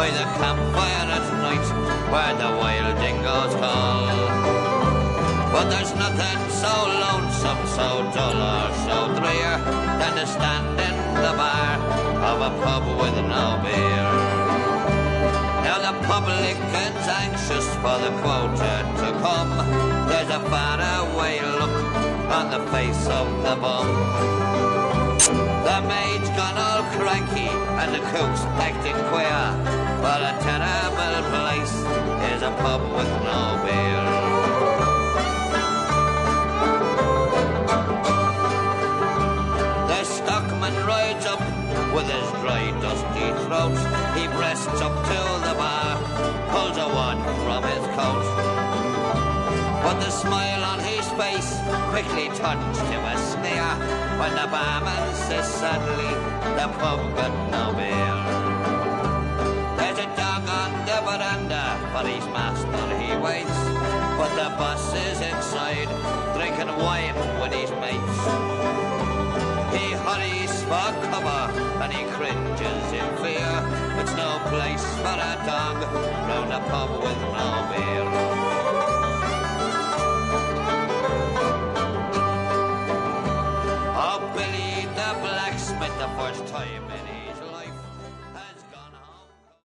by the campfire at night where the wild dingoes call. But there's nothing so lonesome, so dull or so drear than to stand in the bar of a pub with no beer. Now the publican's anxious for the quota to come. There's a faraway look on the face of the bum. The maid's gone all cranky and the cook's acting queer. But a terrible place is a pub with no beer. The stockman rides up with his dry, dusty throat. He breasts up to the bar, pulls a wad from his coat. But the smile on his face quickly turns to a sneer when the barman says suddenly the pub got no beer. There's a dog on the veranda, for his master he waits, but the boss is inside drinking wine with his mates. He hurries for cover and he cringes in fear. It's no place for a dog round a pub with no beer. Oh, Billy the blacksmith, the first time in